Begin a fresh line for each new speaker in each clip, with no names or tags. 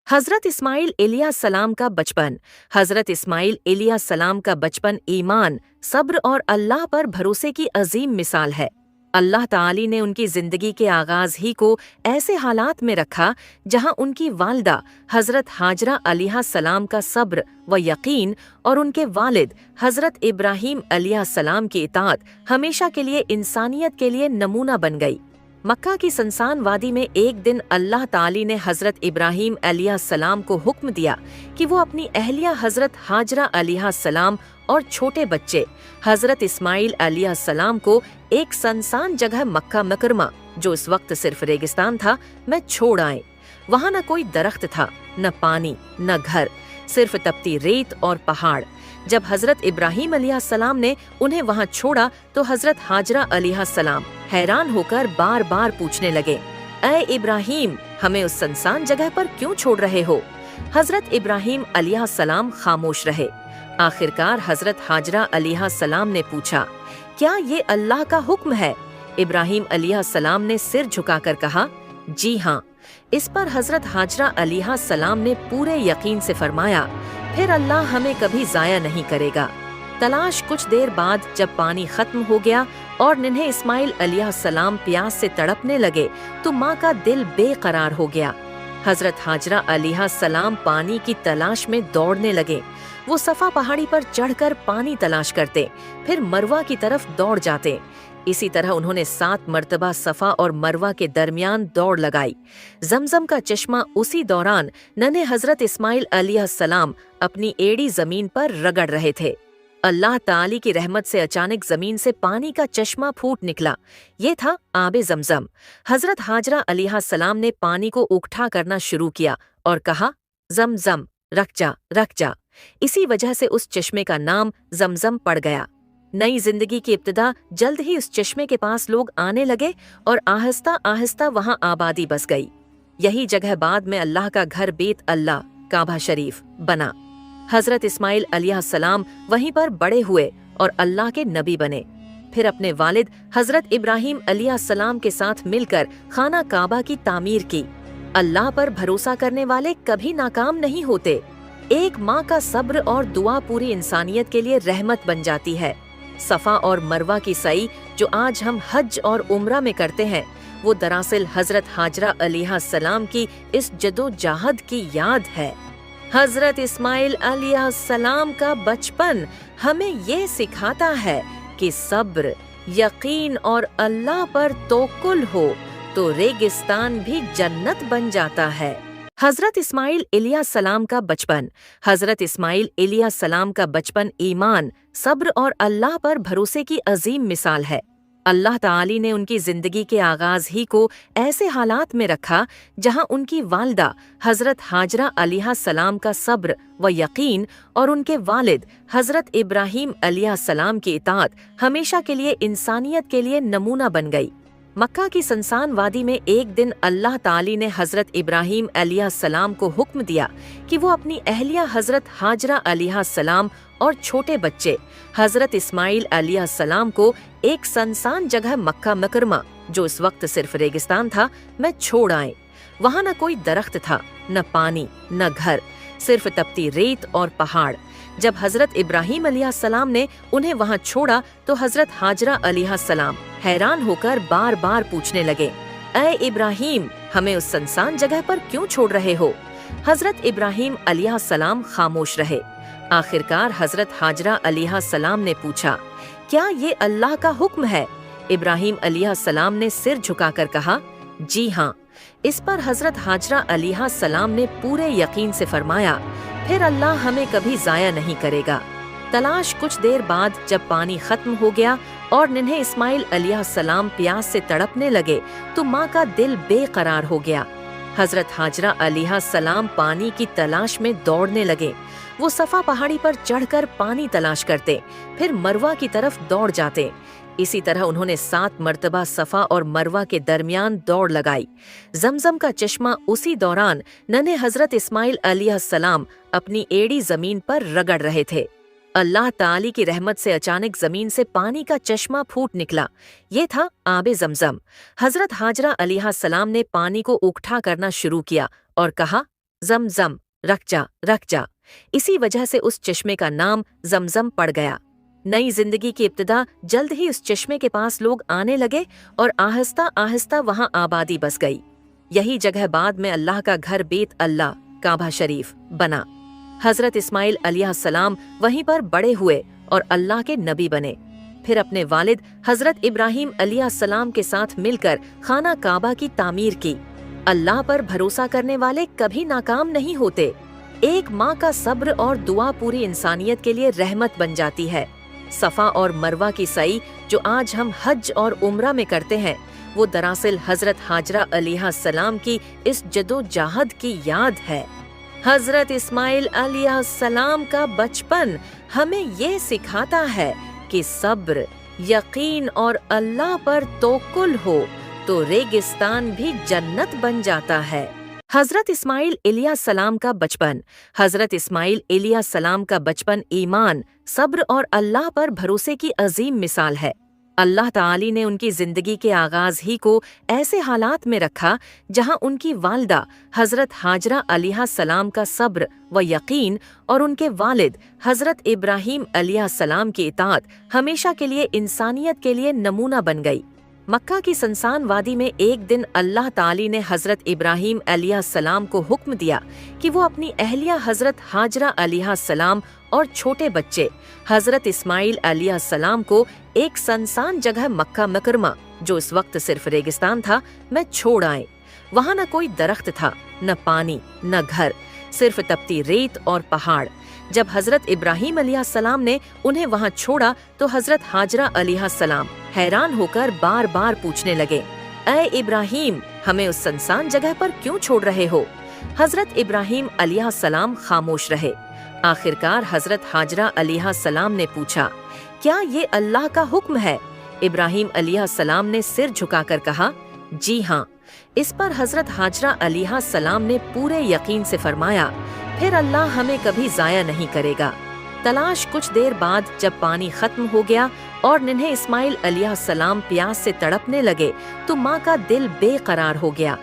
हज़रत इस्माइल अलैहिस्सलाम का बचपन। हज़रत इस्माइल अलैहिस्सलाम का बचपन ईमान, सब्र और अल्लाह पर भरोसे की अजीम मिसाल है। अल्लाह ताली ने उनकी ज़िंदगी के आगाज़ ही को ऐसे हालात में रखा जहां उनकी वालदा हज़रत हाजरा अलैहिस्सलाम का सब्र व यकीन और उनके वालिद हज़रत इब्राहीम अलैहिस्सलाम की इताअत हमेशा के लिए इंसानियत के लिए नमूना बन गई। मक्का की सनसान वादी में एक दिन अल्लाह ताली ने हज़रत इब्राहीम अलैहिस्सलाम को हुक्म दिया कि वो अपनी अहलिया हज़रत हाजरा अलैहिस्सलाम और छोटे बच्चे हज़रत इस्माइल अलैहिस्सलाम को एक सनसान जगह मक्का मुकरमा, जो इस वक्त सिर्फ रेगिस्तान था, में छोड़ आए। वहाँ न कोई दरख्त था, न पानी, न घर, सिर्फ तपती रेत और पहाड़। जब हज़रत इब्राहीम अलैहिस्सलाम ने उन्हें वहाँ छोड़ा तो हज़रत हाजरा अलैहिस्सलाम हैरान होकर बार बार पूछने लगे, ऐ इब्राहीम, हमें उस सनसान जगह पर क्यों छोड़ रहे हो? हज़रत इब्राहीम अलैहिस्सलाम खामोश रहे। आखिरकार हज़रत हाजरा अलैहिस्सलाम ने पूछा, क्या ये अल्लाह का हुक्म है? इब्राहीम अलैहिस्सलाम ने सिर झुकाकर कहा, जी हाँ। इस पर हज़रत हाजरा अलैहिस्सलाम ने पूरे यकीन से फरमाया, फिर अल्लाह हमें कभी ज़ाया नहीं करेगा। तलाश कुछ देर बाद जब पानी खत्म हो गया और नन्हे इस्माइल अलैहिस्सलाम प्यास से तड़पने लगे तो माँ का दिल बेकरार हो गया। हज़रत हाजरा अलैहिस्सलाम पानी की तलाश में दौड़ने लगे। वो सफ़ा पहाड़ी पर चढ़कर पानी तलाश करते, फिर मरवा की तरफ दौड़ जाते। इसी तरह उन्होंने 7 मर्तबा सफ़ा और मरवा के दरमियान दौड़ लगाई। जमजम का चश्मा उसी दौरान नन्हे हज़रत इस्माइल अलैहिस्सलाम अपनी एड़ी ज़मीन पर रगड़ रहे थे। अल्लाह ताली की रहमत से अचानक ज़मीन से पानी का चश्मा फूट निकला। ये था आबे ज़मज़म। हज़रत हाजरा अलैहिस्सलाम ने पानी को उकठा करना शुरू किया और कहा, ज़मज़म, रख जा, रख जा। इसी वजह से उस चश्मे का नाम ज़मज़म पड़ गया। नई जिंदगी की इब्तिदा जल्द ही उस चश्मे के पास लोग आने लगे और आहिस्ता आहिस्ता वहाँ आबादी बस गई। यही जगह बाद में अल्लाह का घर बेत अल्लाह काबा शरीफ बना। हज़रत इस्माइल अलैहिस्सलाम वहीं पर बड़े हुए और अल्लाह के नबी बने। फिर अपने वालिद हज़रत इब्राहीम अलैहिस्सलाम के साथ मिलकर खाना काबा की तामीर की। अल्लाह पर भरोसा करने वाले कभी नाकाम नहीं होते। एक माँ का सब्र और दुआ पूरी इंसानियत के लिए रहमत बन जाती है। सफ़ा और मरवा की सई जो आज हम हज और उम्रा में करते हैं, वो दरअसल हज़रत हाजरा अलैहिस्सलाम की इस जदोजहद की याद है। हज़रत इस्माइल अलैहिस्सलाम का बचपन हमें ये सिखाता है कि सब्र, यकीन और अल्लाह पर तवक्कुल हो तो रेगिस्तान भी जन्नत बन जाता है। हज़रत इस्माइल अलैहिस्सलाम का बचपन। हज़रत इस्माइल अलैहिस्सलाम का बचपन ईमान, सब्र और अल्लाह पर भरोसे की अजीम मिसाल है। अल्लाह ताली ने उनकी ज़िंदगी के आगाज़ ही को ऐसे हालात में रखा जहां उनकी वालदा हज़रत हाजरा अलैहिस्सलाम का सब्र व यकीन और उनके वालिद हज़रत इब्राहीम अलैहिस्सलाम की इताअत हमेशा के लिए इंसानियत के लिए नमूना बन गई। मक्का की सनसान वादी में एक दिन अल्लाह ताली ने हज़रत इब्राहीम अलैहिस्सलाम को हुक्म दिया कि वो अपनी अहलिया हज़रत हाजरा अलैहिस्सलाम और छोटे बच्चे हज़रत इस्माइल अलैहिस्सलाम को एक सनसान जगह मक्का मुकरमा, जो इस वक्त सिर्फ रेगिस्तान था, में छोड़ आए। वहाँ न कोई दरख्त था, न पानी, न घर, सिर्फ तपती रेत और पहाड़। जब हज़रत इब्राहीम अलैहिस्सलाम ने उन्हें वहाँ छोड़ा तो हज़रत हाजरा अलैहिस्सलाम हैरान होकर बार बार पूछने लगे, ऐ इब्राहीम, हमें उस सनसान जगह पर क्यों छोड़ रहे हो? हज़रत इब्राहीम अलैहिस्सलाम खामोश रहे। आखिरकार हज़रत हाजरा अलैहिस्सलाम ने पूछा, क्या ये अल्लाह का हुक्म है? इब्राहीम अलैहिस्सलाम ने सिर झुकाकर कहा, जी हाँ। इस पर हज़रत हाजरा अलैहिस्सलाम ने पूरे यकीन से फरमाया, फिर अल्लाह हमें कभी ज़ाया नहीं करेगा। तलाश कुछ देर बाद जब पानी खत्म हो गया और नन्हे इस्माइल अलैहिस्सलाम प्यास से तड़पने लगे तो माँ का दिल बेकरार हो गया। हज़रत हाजरा अलैहिस्सलाम पानी की तलाश में दौड़ने लगे। वो सफ़ा पहाड़ी पर चढ़कर पानी तलाश करते, फिर मरवा की तरफ दौड़ जाते। इसी तरह उन्होंने 7 मर्तबा सफ़ा और मरवा के दरमियान दौड़ लगाई। जमजम का चश्मा उसी दौरान नन्हे हज़रत इस्माइल अलैहिस्सलाम अपनी एड़ी ज़मीन पर रगड़ रहे थे। अल्लाह ताली की रहमत से अचानक ज़मीन से पानी का चश्मा फूट निकला। ये था आबे ज़मज़म। हज़रत हाजरा अलैहिस्सलाम ने पानी को उकठा करना शुरू किया और कहा, जमजम, रख जा। इसी वजह से उस चश्मे का नाम जमजम पड़ गया। नई जिंदगी की इब्तिदा जल्द ही उस चश्मे के पास लोग आने लगे और आहिस्ता आहिस्ता वहां आबादी बस गई। यही जगह बाद में अल्लाह का घर बेत अल्लाह काबा शरीफ बना। हजरत इस्माइल अलैहिस्सलाम वहीं पर बड़े हुए और अल्लाह के नबी बने। फिर अपने वालिद हजरत इब्राहीम अलैहिस्सलाम के साथ मिलकर खाना काबा की तामीर की। अल्लाह पर भरोसा करने वाले कभी नाकाम नहीं होते। एक माँ का सब्र और दुआ पूरी इंसानियत के लिए रहमत बन जाती है। सफा और मरवा की सई जो आज हम हज और उम्रा में करते हैं, वो दरअसल हजरत हाजरा अलैहिस्सलाम की इस जदोजहद की याद है। हजरत इस्माइल अलैहिस्सलाम का बचपन हमें ये सिखाता है कि सब्र, यकीन और अल्लाह पर तवक्कुल हो तो रेगिस्तान भी जन्नत बन जाता है। हजरत इस्माइल अलैहिस्सलाम का बचपन हजरत इस्माइल अलैहिस्सलाम का बचपन ईमान, सब्र और अल्लाह पर भरोसे की अजीम मिसाल है। अल्लाह ताली ने उनकी जिंदगी के आगाज ही को ऐसे हालात में रखा जहां उनकी वालिदा हजरत हाजरा अलैहिस्सलाम का सब्र व यकीन और उनके वालिद हजरत इब्राहीम अलैहिस्सलाम की इताअत हमेशा के लिए इंसानियत के लिए नमूना बन गई। मक्का की सनसान वादी में एक दिन अल्लाह ताली ने हजरत इब्राहीम अलैहिस्सलाम को हुक्म दिया कि वो अपनी अहलिया हजरत हाजरा अलैहिस्सलाम और छोटे बच्चे हजरत इस्माइल अलैहिस्सलाम को एक सनसान जगह मक्का मुकरमा, जो इस वक्त सिर्फ रेगिस्तान था, में छोड़ आए। वहाँ न कोई दरख्त था, न पानी, न घर, सिर्फ तपती रेत और पहाड़। जब हजरत इब्राहीम अलैहिस्सलाम ने उन्हें वहाँ छोड़ा तो हजरत हाजरा अलैहिस्सलाम हैरान होकर बार बार पूछने लगे, ऐ इब्राहीम, हमें उस सनसान जगह पर क्यों छोड़ रहे हो? हजरत इब्राहीम अलैहिस्सलाम खामोश रहे। आखिरकार हजरत हाजरा अलैहिस्सलाम ने पूछा, क्या ये अल्लाह का हुक्म है? इब्राहीम अलैहिस्सलाम ने सिर झुकाकर कहा, जी हाँ। इस पर हजरत हाजरा अलैहिस्सलाम ने पूरे यकीन से फरमाया, फिर अल्लाह हमें कभी जाया नहीं करेगा। तलाश कुछ देर बाद जब पानी खत्म हो गया और नन्हे इस्माइल अलैहिस्सलाम प्यास से तड़पने लगे तो माँ का दिल बेकरार हो गया।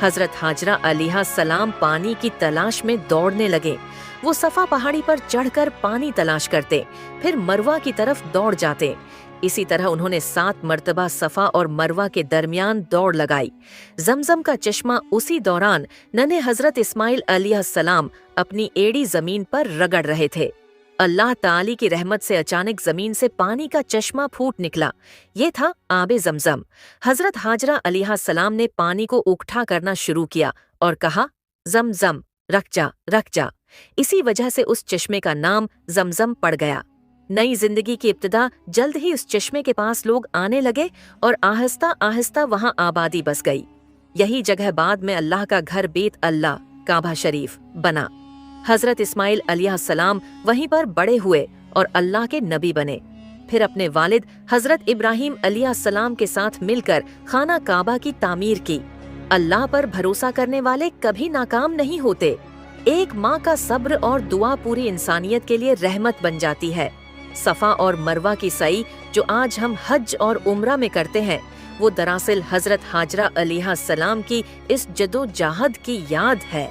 हजरत हाजरा अलैहिस्सलाम पानी की तलाश में दौड़ने लगे। वो सफा पहाड़ी पर चढ़कर पानी तलाश करते, फिर मरवा की तरफ दौड़ जाते। इसी तरह उन्होंने 7 मर्तबा सफा और मरवा के दरमियान दौड़ लगाई। जमजम का चश्मा उसी दौरान नन्हे हजरत इस्माइल अलैहिस्सलाम अपनी एड़ी जमीन पर रगड़ रहे थे। अल्लाह ताली की रहमत से अचानक जमीन से पानी का चश्मा फूट निकला। ये था आबे जमजम। हजरत हाजरा अलैहिस्सलाम ने पानी को उकठा करना शुरू किया और कहा, जमजम, रख जा। इसी वजह से उस चश्मे का नाम जमजम पड़ गया। नई जिंदगी की इब्तिदा जल्द ही उस चश्मे के पास लोग आने लगे और आहिस्ता आहिस्ता वहां आबादी बस गई। यही जगह बाद में अल्लाह का घर बेत अल्लाह काबा शरीफ बना। हजरत इस्माइल अलैहिस्सलाम वहीं पर बड़े हुए और अल्लाह के नबी बने। फिर अपने वालिद हजरत इब्राहीम अलैहिस्सलाम के साथ मिलकर खाना काबा की तामीर की। अल्लाह पर भरोसा करने वाले कभी नाकाम नहीं होते। एक माँ का सब्र और दुआ पूरी इंसानियत के लिए रहमत बन जाती है। सफा और मरवा की सई जो आज हम हज और उम्रा में करते हैं, वो दरअसल हजरत हाजरा अलैहिस्सलाम की इस जदोजहद की याद है।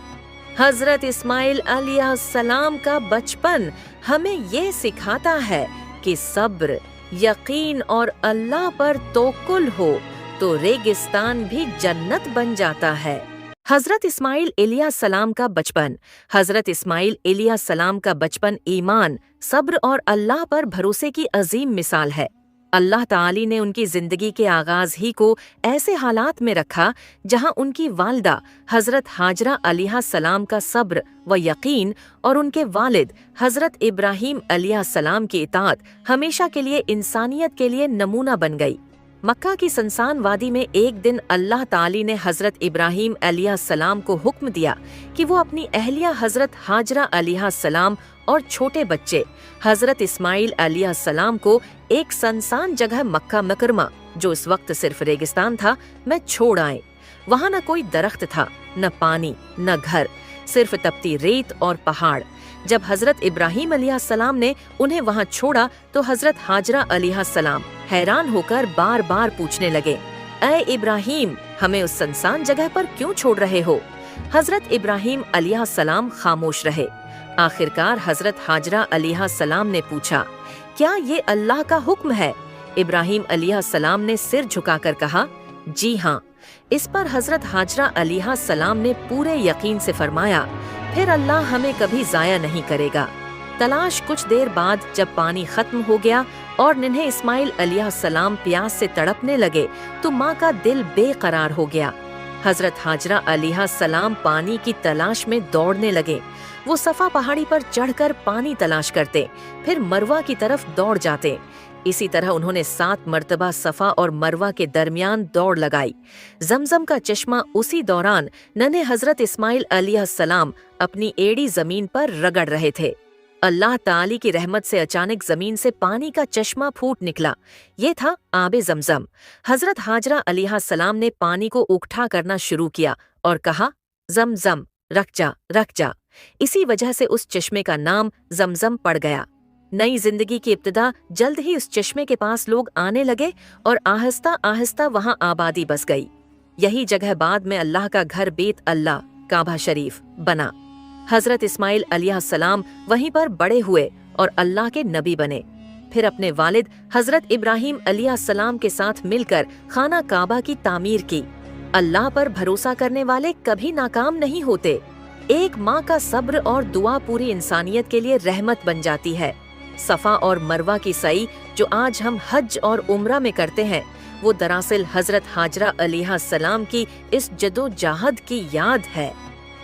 हजरत इस्माइल अलैहिस्सलाम का बचपन हमें ये सिखाता है कि सब्र, यकीन और अल्लाह पर तवक्कुल हो तो रेगिस्तान भी जन्नत बन जाता है। हजरत इस्माइल अलैहिस्सलाम का बचपन हजरत इस्माइल अलैहिस्सलाम का बचपन ईमान, सब्र और अल्लाह पर भरोसे की अजीम मिसाल है। अल्लाह ताली ने उनकी जिंदगी के आगाज ही को ऐसे हालात में रखा जहां उनकी वालिदा हजरत हाजरा अलैहिस्सलाम का सब्र व यकीन और उनके वालिद हजरत इब्राहीम अलैहिस्सलाम की इताअत हमेशा के लिए इंसानियत के लिए नमूना बन गई। मक्का की सनसान वादी में एक दिन अल्लाह ताली ने हजरत इब्राहीम अलैहिस्सलाम को हुक्म दिया कि वो अपनी अहलिया हजरत हाजरा अलैहिस्सलाम और छोटे बच्चे हजरत इस्माइल अलैहिस्सलाम को एक सनसान जगह मक्का मुकरमा, जो इस वक्त सिर्फ रेगिस्तान था, में छोड़ आए। वहाँ न कोई दरख्त था, न पानी, न घर, सिर्फ तपती रेत और पहाड़। जब हजरत इब्राहीम अलैहिस्सलाम ने उन्हें वहाँ छोड़ा तो हजरत हाजरा अलैहिस्सलाम हैरान होकर बार बार पूछने लगे, ऐ इब्राहीम, हमें उस सनसान जगह पर क्यों छोड़ रहे हो? हजरत इब्राहीम अलैहिस्सलाम खामोश रहे। आखिरकार हजरत हाजरा अलैहिस्सलाम ने पूछा, क्या ये अल्लाह का हुक्म है? इब्राहीम अलैहिस्सलाम ने सिर झुकाकर कहा, जी हाँ। इस पर हजरत हाजरा अलैहिस्सलाम ने पूरे यकीन से फरमाया, फिर अल्लाह हमें कभी जाया नहीं करेगा। तलाश कुछ देर बाद जब पानी खत्म हो गया और नन्हे इस्माइल अलैहिस्सलाम प्यास से तड़पने लगे तो माँ का दिल बेकरार हो गया। हजरत हाजरा अलैहिस्सलाम पानी की तलाश में दौड़ने लगे। वो सफा पहाड़ी पर चढ़कर पानी तलाश करते, फिर मरवा की तरफ दौड़ जाते। इसी तरह उन्होंने 7 मर्तबा सफा और मरवा के दरमियान दौड़ लगाई। जमजम का चश्मा उसी दौरान नन्हे हजरत इस्माइल अलैहिस्सलाम अपनी एड़ी जमीन पर रगड़ रहे थे। अल्लाह ताली की रहमत से अचानक जमीन से पानी का चश्मा फूट निकला। ये था आबे जमजम। हजरत हाजरा अलैहिस्सलाम ने पानी को उकठा करना शुरू किया और कहा, जमजम, रख जा, रख जा। इसी वजह से उस चश्मे का नाम जमजम पड़ गया। नई जिंदगी की इब्तिदा जल्द ही उस चश्मे के पास लोग आने लगे और आहिस्ता आहिस्ता वहां आबादी बस गई। यही जगह बाद में अल्लाह का घर बेत अल्लाह काबा शरीफ बना। हजरत इस्माइल अलैहिस्सलाम वहीं पर बड़े हुए और अल्लाह के नबी बने। फिर अपने वालिद हजरत इब्राहीम अलैहिस्सलाम के साथ मिलकर खाना काबा की तामीर की। अल्लाह पर भरोसा करने वाले कभी नाकाम नहीं होते। एक माँ का सब्र और दुआ पूरी इंसानियत के लिए रहमत बन जाती है। सफा और मरवा की सई जो आज हम हज और उम्रा में करते हैं, वो दरअसल हजरत हाजरा अलैहिस्सलाम की इस जदोजहद की याद है।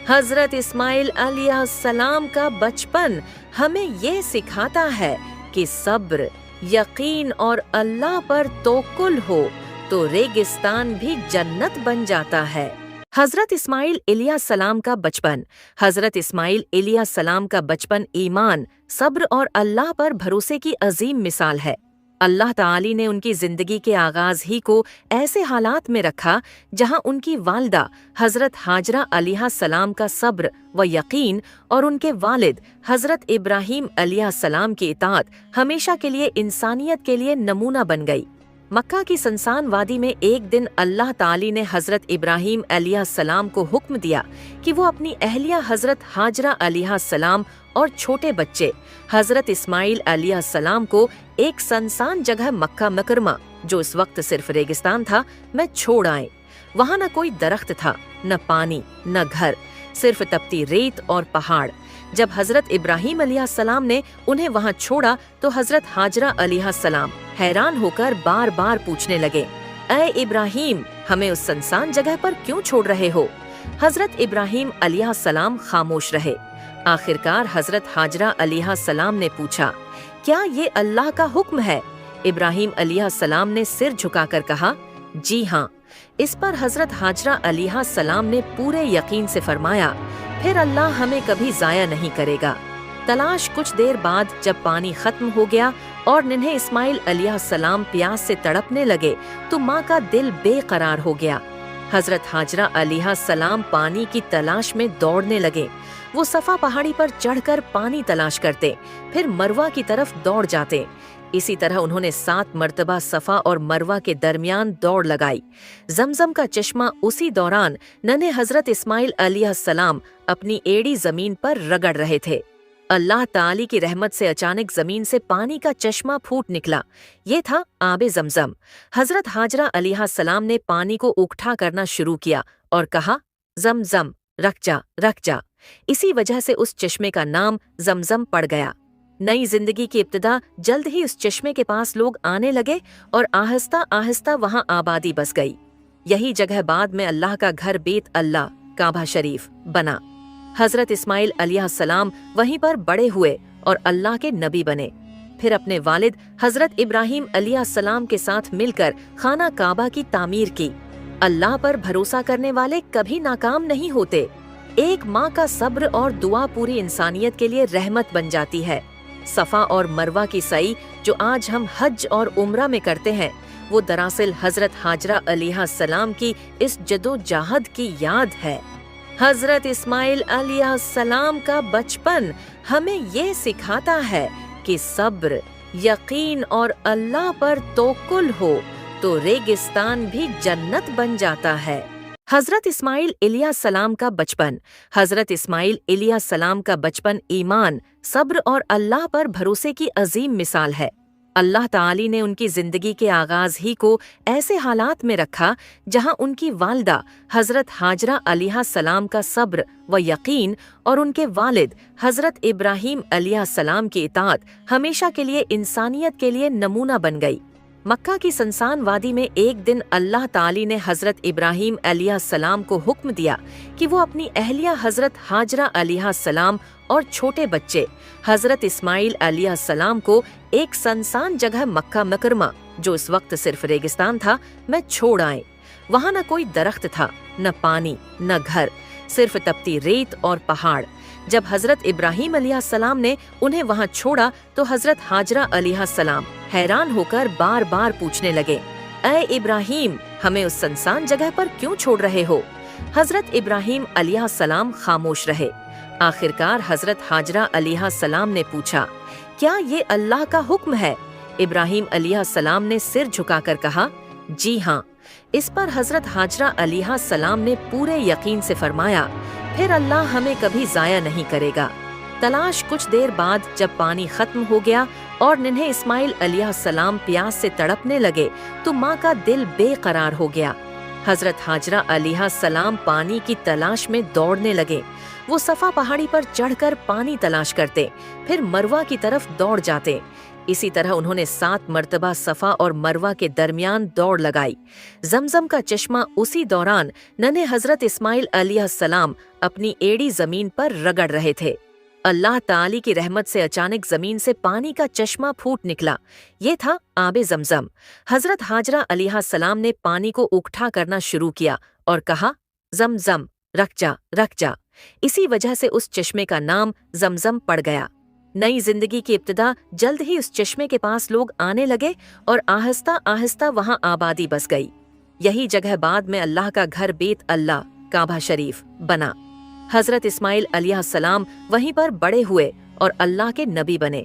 हजरत इस्माइल अलैहिस्सलाम का बचपन हमें ये सिखाता है कि सब्र, यकीन और अल्लाह पर तवक्कुल हो तो रेगिस्तान भी जन्नत बन जाता है। हजरत इस्माइल अलैहिस्सलाम का बचपन। हजरत इस्माइल अलैहिस्सलाम का बचपन ईमान, सब्र और अल्लाह पर भरोसे की अजीम मिसाल है। अल्लाह ताली ने उनकी जिंदगी के आगाज ही को ऐसे हालात में रखा जहां उनकी वालिदा हजरत हाजरा अलैहिस्सलाम का सब्र व यकीन और उनके वालिद हजरत इब्राहीम अलैहिस्सलाम की इताअत हमेशा के लिए इंसानियत के लिए नमूना बन गई। मक्का की सनसान वादी में एक दिन अल्लाह ताली ने हजरत इब्राहीम अलैहिस्सलाम को हुक्म दिया कि वो अपनी अहलिया हजरत हाजरा अलैहिस्सलाम और छोटे बच्चे हजरत इस्माइल अलैहिस्सलाम को एक सनसान जगह मक्का मुकरमा, जो इस वक्त सिर्फ रेगिस्तान था, में छोड़ आए। वहाँ न कोई दरख्त था, न पानी, न घर, सिर्फ तपती रेत और पहाड़। जब हजरत इब्राहीम अलैहिस्सलाम ने उन्हें वहाँ छोड़ा तो हजरत हाजरा अलैहिस्सलाम हैरान होकर बार बार पूछने लगे, ऐ इब्राहीम, हमें उस सनसान जगह पर क्यों छोड़ रहे हो? हजरत इब्राहीम अलैहिस्सलाम खामोश रहे। आखिरकार हजरत हाजरा अलैहिस्सलाम ने पूछा, क्या ये अल्लाह का हुक्म है? इब्राहीम अलैहिस्सलाम ने सिर झुकाकर कहा, जी हाँ। इस पर हजरत हाजरा अलैहिस्सलाम ने पूरे यकीन से फरमाया, फिर अल्लाह हमें कभी जाया नहीं करेगा। तलाश कुछ देर बाद जब पानी खत्म हो गया और नन्हे इस्माइल अलैहिस्सलाम प्यास से तड़पने लगे तो माँ का दिल बेकरार हो गया। हजरत हाजरा अलैहिस्सलाम पानी की तलाश में दौड़ने लगे। वो सफा पहाड़ी पर चढ़कर पानी तलाश करते, फिर मरवा की तरफ दौड़ जाते। इसी तरह उन्होंने 7 मर्तबा सफा और मरवा के दरमियान दौड़ लगाई। जमजम का चश्मा उसी दौरान नन्हे हजरत इस्माइल अलैहिस्सलाम अपनी एड़ी जमीन पर रगड़ रहे थे। अल्लाह ताली की रहमत से अचानक जमीन से पानी का चश्मा फूट निकला। ये था आबे जमजम। हजरत हाजरा अलैहिस्सलाम ने पानी को उकठा करना शुरू किया और कहा, जमजम, रख जा, रख जा। इसी वजह से उस चश्मे का नाम जमजम पड़ गया। नई जिंदगी की इब्तिदा जल्द ही उस चश्मे के पास लोग आने लगे और आहिस्ता आहिस्ता वहां आबादी बस गई। यही जगह बाद में अल्लाह का घर बेत अल्लाह काबा शरीफ बना। हजरत इस्माइल अलैहिस्सलाम वहीं पर बड़े हुए और अल्लाह के नबी बने। फिर अपने वालिद हजरत इब्राहीम अलैहिस्सलाम के साथ मिलकर खाना काबा की तामीर की। अल्लाह पर भरोसा करने वाले कभी नाकाम नहीं होते। एक माँ का सब्र और दुआ पूरी इंसानियत के लिए रहमत बन जाती है। सफा और मरवा की सई जो आज हम हज और उम्रा में करते हैं, वो दरअसल हजरत हाजरा अलैहिस्सलाम की इस जदोजहद की याद है। हजरत इस्माइल अलैहिस्सलाम का बचपन हमें ये सिखाता है कि सब्र, यकीन और अल्लाह पर तवक्कुल हो तो रेगिस्तान भी जन्नत बन जाता है। हज़रत इस्माइल अलैहिस्सलाम का बचपन। हज़रत इस्माइल अलैहिस्सलाम का बचपन ईमान, सब्र और अल्लाह पर भरोसे की अजीम मिसाल है। अल्लाह ताली ने उनकी ज़िंदगी के आगाज़ ही को ऐसे हालात में रखा जहां उनकी वालिदा हज़रत हाजरा अलैहिस्सलाम का सब्र व यकीन और उनके वालिद हज़रत इब्राहीम अलैहिस्सलाम की इताअत हमेशा के लिए इंसानियत के लिए नमूना बन गई। मक्का की सनसान वादी में एक दिन अल्लाह ताली ने हज़रत इब्राहीम अलैहिस्सलाम को हुक्म दिया कि वो अपनी अहलिया हज़रत हाजरा अलैहिस्सलाम और छोटे बच्चे हज़रत इस्माइल अलैहिस्सलाम को एक सनसान जगह मक्का मुकरमा, जो इस वक्त सिर्फ रेगिस्तान था, में छोड़ आए। वहाँ न कोई दरख्त था, न पानी, न घर, सिर्फ तपती रेत और पहाड़। जब हज़रत इब्राहीम अलैहिस्सलाम ने उन्हें वहाँ छोड़ा तो हज़रत हाजरा अलैहिस्सलाम हैरान होकर बार बार पूछने लगे, ऐ इब्राहीम, हमें उस सनसान जगह पर क्यों छोड़ रहे हो? हज़रत इब्राहीम अलैहिस्सलाम खामोश रहे। आखिरकार हज़रत हाजरा अलैहिस्सलाम ने पूछा, क्या ये अल्लाह का हुक्म है? इब्राहीम अलैहिस्सलाम ने सिर झुकाकर कहा, जी हाँ। इस पर हज़रत हाजरा अलैहिस्सलाम ने पूरे यकीन से फरमाया, फिर अल्लाह हमें कभी ज़ाया नहीं करेगा। तलाश कुछ देर बाद जब पानी खत्म हो गया और नन्हे इस्माइल अलैहिस्सलाम प्यास से तड़पने लगे तो माँ का दिल बेकरार हो गया। हज़रत हाजरा अलैहिस्सलाम पानी की तलाश में दौड़ने लगे। वो सफ़ा पहाड़ी पर चढ़कर पानी तलाश करते, फिर मरवा की तरफ दौड़ जाते। इसी तरह उन्होंने 7 मर्तबा सफ़ा और मरवा के दरमियान दौड़ लगाई। जमजम का चश्मा उसी दौरान नन्हे हज़रत इस्माइल अलैहिस्सलाम अपनी एड़ी ज़मीन पर रगड़ रहे थे। अल्लाह ताली की रहमत से अचानक ज़मीन से पानी का चश्मा फूट निकला। ये था आबे ज़मज़म। हज़रत हाजरा अलैहिस्सलाम ने पानी को उकठा करना शुरू किया और कहा, ज़मज़म, रख जा, रख जा। इसी वजह से उस चश्मे का नाम ज़मज़म पड़ गया। नई जिंदगी की इब्तिदा जल्द ही उस चश्मे के पास लोग आने लगे और आहिस्ता आहिस्ता वहाँ आबादी बस गई। यही जगह बाद में अल्लाह का घर बेत अल्लाह काबा शरीफ बना। हज़रत इस्माइल अलैहिस्सलाम वहीं पर बड़े हुए और अल्लाह के नबी बने।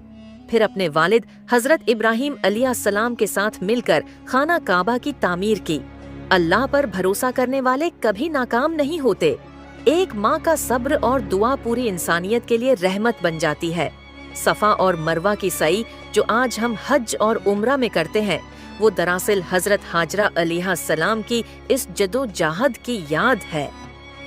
फिर अपने वालिद हज़रत इब्राहीम अलैहिस्सलाम के साथ मिलकर खाना काबा की तामीर की। अल्लाह पर भरोसा करने वाले कभी नाकाम नहीं होते। एक माँ का सब्र और दुआ पूरी इंसानियत के लिए रहमत बन जाती है। सफ़ा और मरवा की सई जो आज हम हज और उम्रा में करते हैं, वो दरअसल हज़रत हाजरा अलैहिस्सलाम की इस जदोजहद की याद है।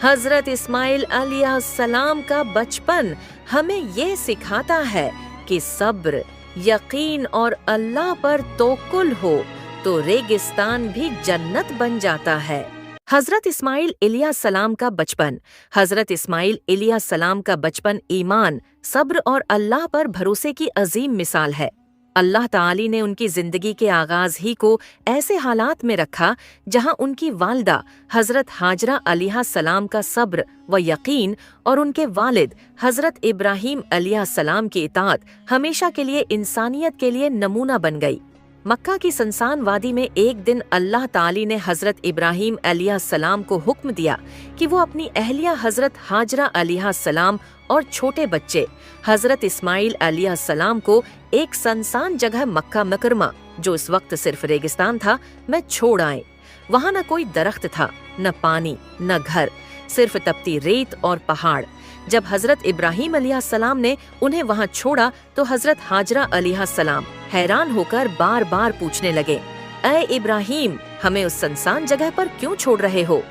हज़रत इस्माइल अलैहिस्सलाम का बचपन हमें ये सिखाता है कि सब्र, यकीन और अल्लाह पर तवक्कुल हो तो रेगिस्तान भी जन्नत बन जाता है। हज़रत इस्माइल अलैहिस्सलाम का बचपन। हज़रत इस्माइल अलैहिस्सलाम का बचपन ईमान, सब्र और अल्लाह पर भरोसे की अजीम मिसाल है। अल्लाह ताली ने उनकी ज़िंदगी के आगाज़ ही को ऐसे हालात में रखा जहां उनकी वालिदा हज़रत हाजरा अलैहिस्सलाम का सब्र व यकीन और उनके वालिद हज़रत इब्राहीम अलैहिस्सलाम की इताअत हमेशा के लिए इंसानियत के लिए नमूना बन गई। मक्का की सनसान वादी में एक दिन अल्लाह ताली ने हज़रत इब्राहीम अलैहिस्सलाम को हुक्म दिया कि वो अपनी अहलिया हज़रत हाजरा अलैहिस्सलाम और छोटे बच्चे हज़रत इस्माइल अलैहिस्सलाम को एक सनसान जगह मक्का मुकरमा, जो इस वक्त सिर्फ रेगिस्तान था, में छोड़ आए। वहाँ न कोई दरख्त था, न पानी, न घर, सिर्फ तपती रेत और पहाड़। जब हज़रत इब्राहीम अलैहिस्सलाम ने उन्हें वहाँ छोड़ा तो हज़रत हाजरा अलैहिस्सलाम हैरान होकर बार बार पूछने लगे, ऐ इब्राहीम, हमें उस सनसान जगह पर क्यों छोड़ रहे हो?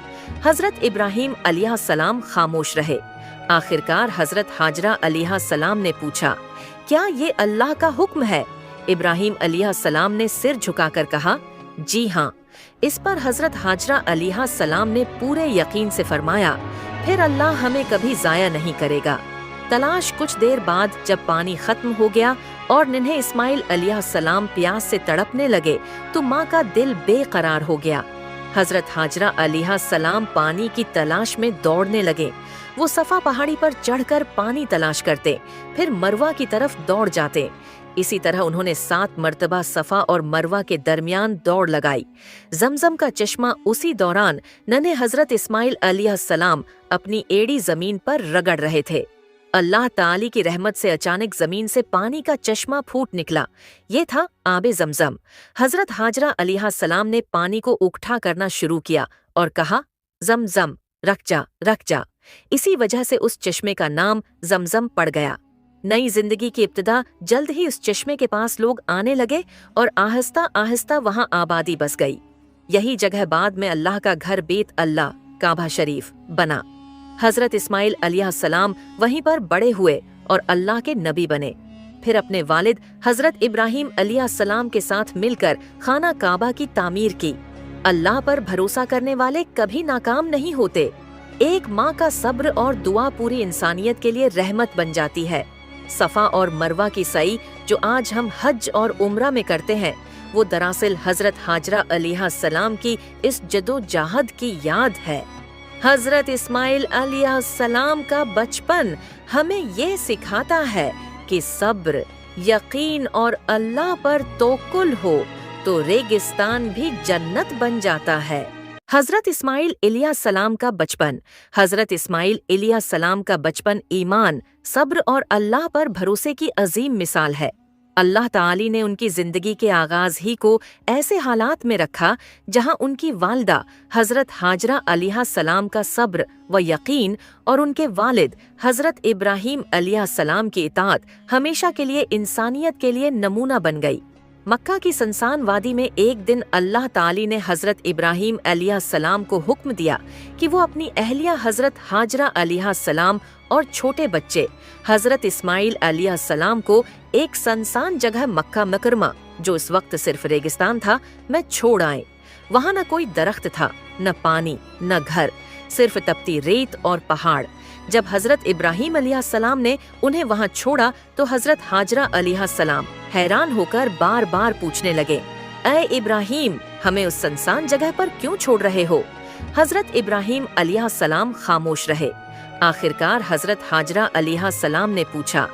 हज़रत इब्राहीम अलैहिस्सलाम खामोश रहे। आखिरकार हज़रत हाजरा अलैहिस्सलाम ने पूछा, क्या ये अल्लाह का हुक्म है? इब्राहीम अलैहिस्सलाम ने सिर झुकाकर कहा, जी हाँ। इस पर हज़रत हाजरा अलैहिस्सलाम ने पूरे यकीन से फरमाया, फिर अल्लाह हमें कभी ज़ाया नहीं करेगा। तलाश कुछ देर बाद जब पानी खत्म हो गया और नन्हे इस्माइल अलैहिस्सलाम प्यास से तड़पने लगे तो माँ का दिल बेकरार हो गया। हज़रत हाजरा अलैहिस्सलाम पानी की तलाश में दौड़ने लगे। वो सफ़ा पहाड़ी पर चढ़कर पानी तलाश करते, फिर मरवा की तरफ दौड़ जाते। इसी तरह उन्होंने 7 मर्तबा सफ़ा और मरवा के दरमियान दौड़ लगाई। जमजम का चश्मा उसी दौरान नन्हे हज़रत इस्माइल अलैहिस्सलाम अपनी एड़ी ज़मीन पर रगड़ रहे थे। अल्लाह ताली की रहमत से अचानक ज़मीन से पानी का चश्मा फूट निकला। ये था आबे ज़मज़म। हज़रत हाजरा अलैहिस्सलाम ने पानी को उकठा करना शुरू किया और कहा, ज़मज़म, रख जा। इसी वजह से उस चश्मे का नाम ज़मज़म पड़ गया। नई जिंदगी की इब्तिदा जल्द ही उस चश्मे के पास लोग आने लगे और आहिस्ता आहिस्ता वहां आबादी बस गई। यही जगह बाद में अल्लाह का घर बेत अल्लाह काबा शरीफ बना। हजरत इस्माइल अलैहिस्सलाम वहीं पर बड़े हुए और अल्लाह के नबी बने। फिर अपने वालिद हजरत इब्राहीम अलैहिस्सलाम के साथ मिलकर खाना काबा की तामीर की। अल्लाह पर भरोसा करने वाले कभी नाकाम नहीं होते। एक माँ का सब्र और दुआ पूरी इंसानियत के लिए रहमत बन जाती है। सफा और मरवा की सई जो आज हम हज और उम्रा में करते हैं, वो दरअसल हजरत हाजरा अलैहिस्सलाम की इस जदोजहद की याद है। हजरत इस्माइल अलैहिस्सलाम का बचपन हमें ये सिखाता है कि सब्र, यकीन और अल्लाह पर तवक्कुल हो तो रेगिस्तान भी जन्नत बन जाता है। हजरत इस्माइल अलैहिस्सलाम का बचपन हजरत इस्माइल अलैहिस्सलाम का बचपन ईमान, सब्र और अल्लाह पर भरोसे की अजीम मिसाल है। अल्लाह ताली ने उनकी जिंदगी के आगाज ही को ऐसे हालात में रखा जहां उनकी वालिदा हजरत हाजरा अलैहिस्सलाम का सब्र व यकीन और उनके वालिद हजरत इब्राहीम अलैहिस्सलाम की इताअत हमेशा के लिए इंसानियत के लिए नमूना बन गई। मक्का की सनसान वादी में एक दिन अल्लाह ताली ने हजरत इब्राहीम अलैहिस्सलाम को हुक्म दिया कि वो अपनी अहलिया हजरत हाजरा अलैहिस्सलाम और छोटे बच्चे हजरत इस्माइल अलैहिस्सलाम को एक सनसान जगह मक्का मुकरमा, जो इस वक्त सिर्फ रेगिस्तान था, में छोड़ आए। वहाँ न कोई दरख्त था, न पानी, न घर, सिर्फ तपती रेत और पहाड़। जब हजरत इब्राहीम अलैहिस्सलाम ने उन्हें वहाँ छोड़ा तो हजरत हाजरा अलैहिस्सलाम हैरान होकर बार बार पूछने लगे, ऐ इब्राहीम, हमें उस सनसान जगह पर क्यों छोड़ रहे हो? हजरत इब्राहीम अलैहिस्सलाम खामोश रहे। आखिरकार हजरत हाजरा अलैहिस्सलाम ने पूछा,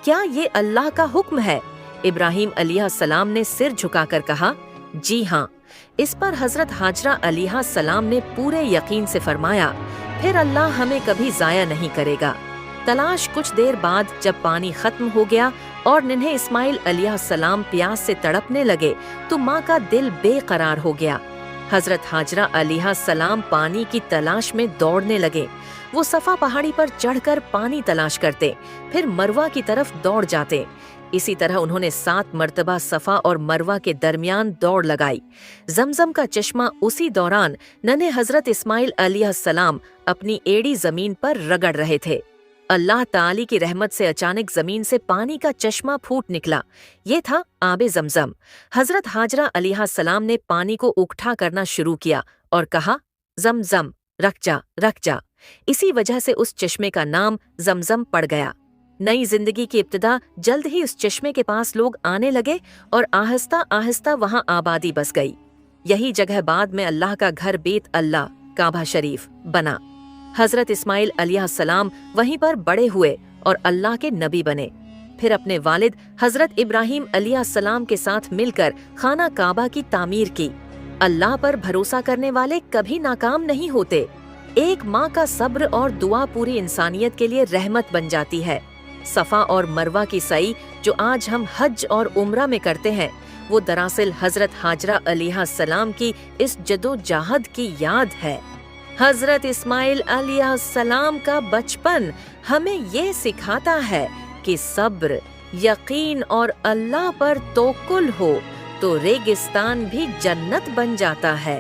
क्या ये अल्लाह का हुक्म है? इब्राहीम अलैहिस्सलाम ने सिर झुकाकर कहा, जी हाँ। इस पर हजरत हाजरा अलैहिस्सलाम ने पूरे यकीन से फरमाया, फिर अल्लाह हमें कभी जाया नहीं करेगा। तलाश कुछ देर बाद जब पानी खत्म हो गया और नन्हे इस्माइल अलैहिस्सलाम प्यास से तड़पने लगे तो माँ का दिल बेकरार हो गया। हजरत हाजरा अलैहिस्सलाम पानी की तलाश में दौड़ने लगे। वो सफा पहाड़ी पर चढ़कर पानी तलाश करते, फिर मरवा की तरफ दौड़ जाते। इसी तरह उन्होंने 7 मर्तबा सफा और मरवा के दरमियान दौड़ लगाई। जमजम का चश्मा उसी दौरान नन्हे हजरत इस्माइल अलैहिस्सलाम अपनी एड़ी जमीन पर रगड़ रहे थे। अल्लाह ताली की रहमत से अचानक जमीन से पानी का चश्मा फूट निकला। ये था आबे जमजम। हजरत हाजरा अलैहिस्सलाम ने पानी को उकठा करना शुरू किया और कहा, जमजम, रख जा। इसी वजह से उस चश्मे का नाम जमजम पड़ गया। नई जिंदगी की इब्तिदा जल्द ही उस चश्मे के पास लोग आने लगे और आहिस्ता आहिस्ता वहां आबादी बस गई। यही जगह बाद में अल्लाह का घर बेत अल्लाह काबा शरीफ बना। हजरत इस्माइल अलैहिस्सलाम वहीं पर बड़े हुए और अल्लाह के नबी बने। फिर अपने वालिद हजरत इब्राहीम अलैहिस्सलाम के साथ मिलकर खाना काबा की तामीर की। अल्लाह पर भरोसा करने वाले कभी नाकाम नहीं होते। एक माँ का सब्र और दुआ पूरी इंसानियत के लिए रहमत बन जाती है। सफा और मरवा की सई जो आज हम हज और उम्रा में करते हैं, वो दरअसल हजरत हाजरा अलैहिस्सलाम की इस जदोजहद की याद है। हजरत इस्माइल अलैहिस्सलाम का बचपन हमें ये सिखाता है कि सब्र, यकीन और अल्लाह पर तवक्कुल हो तो रेगिस्तान भी जन्नत बन जाता है।